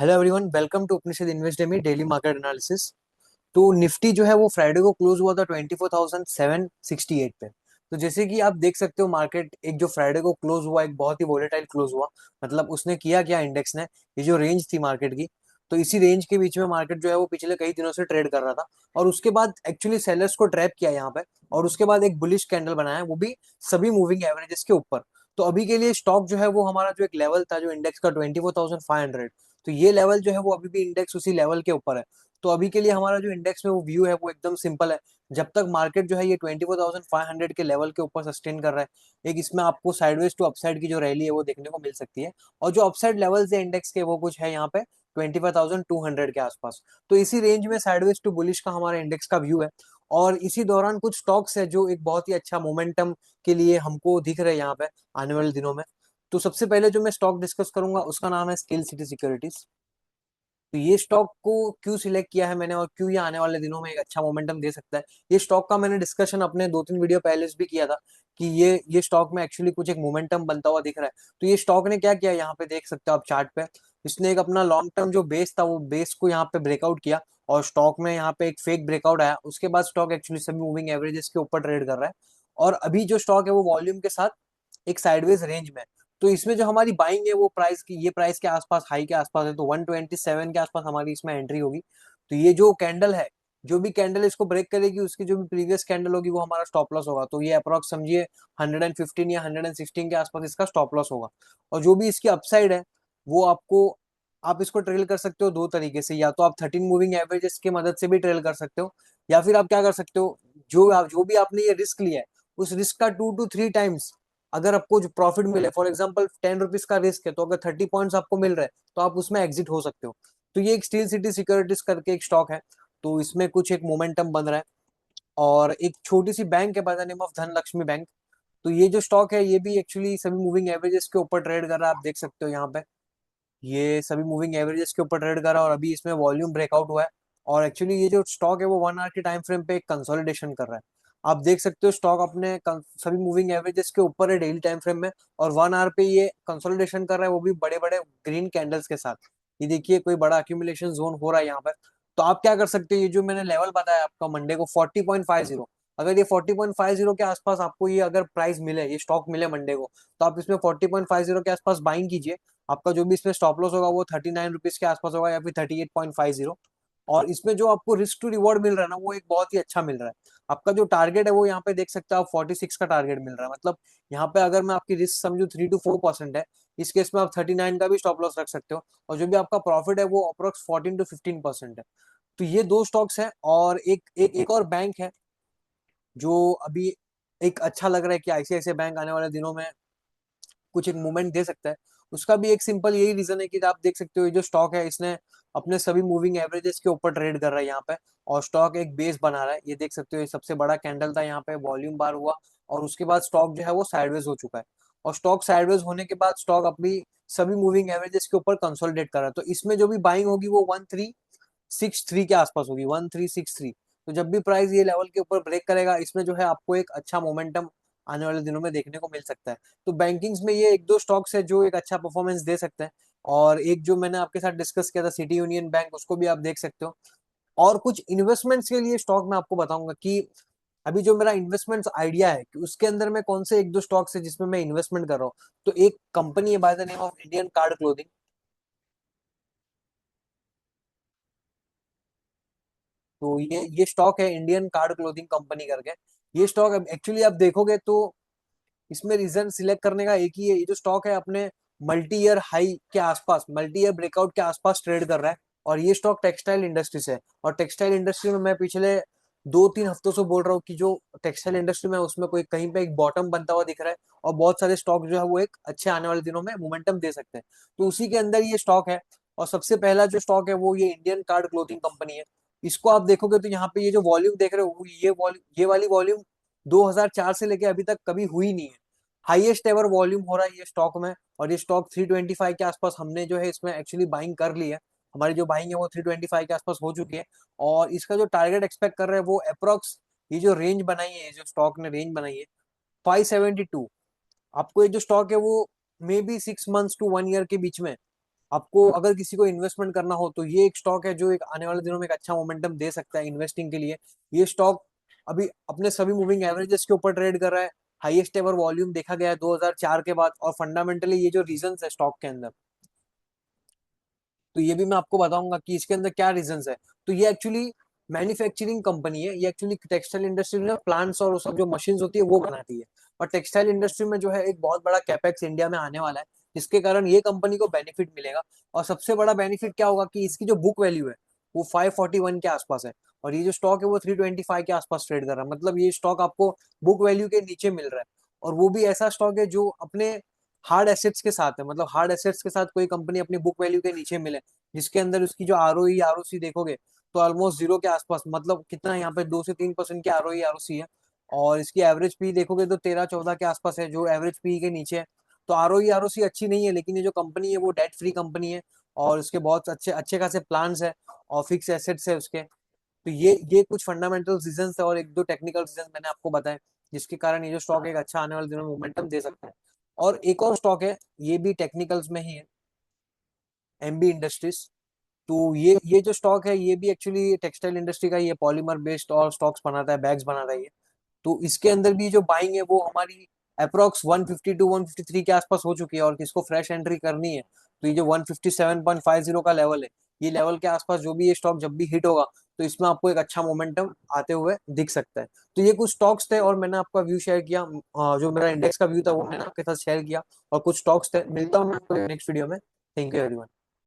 Hello everyone, welcome to Upanishad invest demy daily market analysis. तो निफ्टी जो है वो फ्राइडे को क्लोज हुआ था 24,768 पे। तो जैसे कि आप देख सकते हो, मार्केट एक जो फ्राइडे को क्लोज हुआ एक बहुत ही वोलेटाइल क्लोज हुआ। मतलब उसने किया क्या, इंडेक्स ने ये जो रेंज थी मार्केट की, तो इसी रेंज के बीच में मार्केट जो है वो पिछले कई दिनों से ट्रेड कर रहा था। और उसके बाद एक्चुअली सेलर्स को ट्रैप किया यहाँ पे, और उसके बाद एक बुलिश कैंडल बनाया, वो भी सभी मूविंग एवरेजेस के ऊपर। तो अभी के लिए स्टॉक जो है वो हमारा जो एक लेवल था जो इंडेक्स का 24,500, तो ये लेवल जो है वो अभी भी इंडेक्स उसी लेवल के ऊपर है। तो अभी के लिए हमारा जो इंडेक्स में वो व्यू है वो एकदम सिंपल है। जब तक मार्केट जो है ये 24,500 के लेवल के ऊपर सस्टेन कर रहा है, एक इसमें आपको साइडवेज टू अपसाइड की जो रैली है वो देखने को मिल सकती है। और जो अपसाइड लेवल्स है इंडेक्स के वो कुछ है यहाँ पे 25,200 के आसपास। तो इसी रेंज में साइडवेज टू बुलिश का हमारा इंडेक्स का व्यू है। और इसी दौरान कुछ स्टॉक्स है जो एक बहुत ही अच्छा मोमेंटम के लिए हमको दिख रहे हैं यहाँ पे आने वाले दिनों में। तो सबसे पहले जो मैं स्टॉक डिस्कस करूंगा उसका नाम है स्टील सिटी सिक्योरिटीज। तो ये स्टॉक को क्यों सिलेक्ट किया है मैंने, और क्यों ये आने वाले दिनों में एक अच्छा मोमेंटम दे सकता है, ये स्टॉक का मैंने डिस्कशन अपने 2-3 वीडियो पहले से भी किया था कि ये स्टॉक में एक्चुअली कुछ एक मोमेंटम बनता हुआ दिख रहा है। तो ये स्टॉक ने क्या किया, यहाँ पे देख सकते हो आप चार्ट पे, इसने एक अपना लॉन्ग टर्म जो बेस था वो बेस को यहाँ पे ब्रेकआउट किया। और स्टॉक में यहाँ पे एक फेक ब्रेकआउट आया, उसके बाद स्टॉक एक्चुअली सभी मूविंग एवरेजेस के ऊपर ट्रेड कर रहा है। और अभी जो स्टॉक है वो वॉल्यूम के साथ एक साइडवेज रेंज में। तो इसमें जो हमारी बाइंग है वो प्राइस की, ये प्राइस के आसपास, हाई के आसपास है, तो 127 के आसपास हमारी इसमें एंट्री होगी। तो ये जो कैंडल है, जो भी कैंडल इसको ब्रेक करेगी उसकी जो भी प्रीवियस कैंडल होगी वो हमारा स्टॉप लॉस होगा। तो ये अप्रोक्स समझिए 115 या 116 के आसपास इसका स्टॉप लॉस होगा। और जो भी इसकी अपसाइड है वो आपको, आप इसको ट्रेल कर सकते हो दो तरीके से, या तो आप 13 मूविंग एवरेजेस की मदद से भी ट्रेल कर सकते हो, या फिर आप क्या कर सकते हो, जो भी आपने ये रिस्क लिया है उस रिस्क का 2 to 3 टाइम्स अगर आपको जो प्रॉफिट मिले। फॉर एग्जाम्पल 10 रुपीज का रिस्क है, तो अगर 30 पॉइंट्स आपको मिल रहे हैं तो आप उसमें एग्जिट हो सकते हो। तो ये एक स्टील सिटी सिक्योरिटीज करके एक स्टॉक है, तो इसमें कुछ एक मोमेंटम बन रहा है। और एक छोटी सी बैंक है by the name of Dhanlaxmi bank. तो ये जो स्टॉक है ये भी एक्चुअली सभी मूविंग एवरेजेस के ऊपर ट्रेड कर रहा है, आप देख सकते हो यहाँ पे ये सभी मूविंग एवरेजेस के ऊपर ट्रेड कर रहा है, और अभी इसमें वॉल्यूम ब्रेकआउट हुआ है। और एक्चुअली ये जो स्टॉक है वो 1 आवर के टाइम फ्रेम पे एक कंसोलिडेशन कर रहा है। आप देख सकते हो स्टॉक अपने सभी मूविंग एवरेजेस के ऊपर है डेली टाइम फ्रेम में, और 1 आवर पे ये कंसोलिडेशन कर रहा है, वो भी बड़े बड़े ग्रीन कैंडल्स के साथ। ये देखिए कोई बड़ा अक्यूमुलेशन जोन हो रहा है यहाँ पर। तो आप क्या कर सकते हो, ये जो मैंने लेवल बताया आपका मंडे को 40.50, अगर ये 40.50 के आसपास आपको ये अगर प्राइस मिले, ये स्टॉक मिले मंडे को, तो आप इसमें 40.50 के आसपास बाइंग कीजिए। आपका जो भी इसमें स्टॉप लॉस होगा वो 39 रुपीज के आसपास होगा, या फिर 38.50। और इसमें जो आपको रिस्क टू रिवॉर्ड मिल रहा है ना वो एक बहुत ही अच्छा मिल रहा है। आपका जो टारगेट है वो यहाँ पे देख सकते हो आप 46 का टारगेट मिल रहा है। मतलब यहाँ पे अगर मैं आपकी रिस्क समझू 3 to 4% है, इस केस में आप 39 का भी स्टॉप लॉस रख सकते हो। और जो भी आपका प्रॉफिट है वो अप्रोक्स 14 to 15% है। तो ये दो स्टॉक्स हैं, और एक और बैंक है जो अभी एक अच्छा लग रहा है कि आईसीआईसीआई बैंक आने वाले दिनों में कुछ एक मूवमेंट दे सकता है। उसका भी एक सिंपल यही रीजन है कि आप देख सकते हो ये जो स्टॉक है इसने अपने सभी मूविंग एवरेजेस के ऊपर ट्रेड कर रहा है यहाँ पे, और स्टॉक एक बेस बना रहा है। ये देख सकते हो ये सबसे बड़ा कैंडल था यहाँ पे, वॉल्यूम बार हुआ, और उसके बाद स्टॉक जो है वो साइडवेज हो चुका है। और स्टॉक साइडवेज होने के बाद स्टॉक अपनी सभी मूविंग एवरेजेस के ऊपर कंसोलिडेट कर रहा है। तो इसमें जो भी बाइंग होगी वो 1363 के आसपास होगी, 1363। तो जब भी प्राइस ये लेवल के ऊपर ब्रेक करेगा, इसमें जो है आपको एक अच्छा मोमेंटम आने वाले दिनों में देखने को मिल सकता है। तो बैंकिंग्स में ये एक दो स्टॉक्स है जो एक अच्छा परफॉर्मेंस दे सकते हैं। और एक जो मैंने आपके साथ डिस्कस किया था सिटी यूनियन बैंक, उसको भी आप देख सकते हो। और कुछ इन्वेस्टमेंट्स के लिए स्टॉक मैं आपको बताऊंगा कि अभी जो मेरा इन्वेस्टमेंट्स आइडिया है कि उसके अंदर में कौन से एक दो स्टॉक्स है जिसमें मैं इन्वेस्टमेंट कर रहा हूँ। तो एक कंपनी है by the name of Indian card clothing. तो ये स्टॉक है इंडियन कार्ड क्लोथिंग कंपनी करके। ये स्टॉक एक्चुअली आप देखोगे तो इसमें रीजन सिलेक्ट करने का एक ही है, ये जो स्टॉक है अपने मल्टी ईयर हाई के आसपास, मल्टी ईयर ब्रेकआउट के आसपास ट्रेड कर रहा है। और ये स्टॉक टेक्सटाइल इंडस्ट्री से है। और टेक्सटाइल इंडस्ट्री में मैं पिछले 2-3 हफ्तों से बोल रहा हूँ कि जो टेक्सटाइल इंडस्ट्री में उसमें कोई कहीं पे एक बॉटम बनता हुआ दिख रहा है, और बहुत सारे स्टॉक जो है वो एक अच्छे आने वाले दिनों में मोमेंटम दे सकते हैं। तो उसी के अंदर ये स्टॉक है। और सबसे पहला जो स्टॉक है वो ये इंडियन कार्ड क्लोथिंग कंपनी है। इसको आप देखोगे तो यहाँ पे ये जो वॉल्यूम देख रहे हो, ये वाली वॉल्यूम 2004 से लेके अभी तक कभी हुई नहीं है। हाईएस्ट एवर वॉल्यूम हो रहा है ये स्टॉक में। और ये स्टॉक 325 के आसपास हमने जो है इसमें एक्चुअली बाइंग कर ली है। हमारी जो बाइंग है वो 325 के आसपास हो चुकी है। और इसका जो टारगेट एक्सपेक्ट कर रहे हैं वो अप्रोक्स, ये जो रेंज बनाई है, ये जो स्टॉक ने रेंज बनाई है 572। आपको ये जो स्टॉक है वो may be 6 months to 1 year के बीच में आपको अगर किसी को इन्वेस्टमेंट करना हो तो ये एक स्टॉक है जो एक आने वाले दिनों में एक अच्छा मोमेंटम दे सकता है इन्वेस्टिंग के लिए। ये स्टॉक अभी अपने सभी मूविंग एवरेजेस के ऊपर ट्रेड कर रहा है, हाईएस्ट एवर वॉल्यूम देखा गया है 2004 के बाद, और फंडामेंटली ये जो रीजंस है स्टॉक के अंदर, तो ये भी मैं आपको बताऊंगा कि इसके अंदर क्या रीजंस है। तो ये एक्चुअली मैन्युफैक्चरिंग कंपनी है, ये एक्चुअली टेक्सटाइल इंडस्ट्री में प्लांट्स और सब जो मशीन्स होती है वो बनाती है। और टेक्सटाइल इंडस्ट्री में जो है एक बहुत बड़ा कैपेक्स इंडिया में आने वाला है, जिसके कारण ये कंपनी को बेनिफिट मिलेगा। और सबसे बड़ा बेनिफिट क्या होगा कि इसकी जो बुक वैल्यू है वो 541 के आसपास है, और ये जो स्टॉक है वो 325 के आसपास ट्रेड कर रहा है। मतलब ये स्टॉक आपको बुक वैल्यू के नीचे मिल रहा है, और वो भी ऐसा स्टॉक है जो अपने हार्ड एसेट्स के साथ है। मतलब हार्ड एसेट्स के साथ कोई कंपनी अपनी बुक वैल्यू के नीचे मिले, जिसके अंदर उसकी जो आरओई आरओसी देखोगे तो ऑलमोस्ट जीरो के आसपास, मतलब कितना यहाँ पे 2 से 3% की आरओई आरओसी है। और इसकी एवरेज पी देखोगे तो 13-14 के आसपास है, जो एवरेज पी के नीचे है। तो आरओई आरओसी अच्छी नहीं है, लेकिन ये जो कंपनी है वो डेट फ्री कंपनी है, और उसके बहुत अच्छे अच्छे खासे प्लान्स है और फिक्स एसेट्स है उसके। तो ये कुछ फंडामेंटल रीजंस है और एक दो टेक्निकल रीजन मैंने आपको बताए, जिसके कारण ये जो स्टॉक एक अच्छा आने वाले दिनों में मोमेंटम दे सकता है। और एक और स्टॉक है, ये भी टेक्निकल्स में ही है, एमबी इंडस्ट्रीज। तो ये जो स्टॉक है ये भी एक्चुअली टेक्सटाइल इंडस्ट्री का, ये पॉलीमर बेस्ड और स्टॉक्स बनाता है, बैग्स बनाता है ये। तो इसके अंदर भी जो बाइंग है वो हमारी अप्रोक्स 150 टू 153 के आसपास हो चुकी है, और किसको फ्रेश एंट्री करनी है तो ये जो 157.50 का लेवल है, ये लेवल के आसपास जो भी ये स्टॉक जब भी हिट होगा तो इसमें आपको एक अच्छा मोमेंटम आते हुए दिख सकता है। तो ये कुछ स्टॉक्स थे और मैंने आपका व्यू शेयर किया, जो मेरा इंडेक्स का व्यू था वो मैंने आपके साथ शेयर किया, और कुछ स्टॉक्स थे। मिलता हूँ मैं आपको नेक्स्ट वीडियो में। Thank you everyone.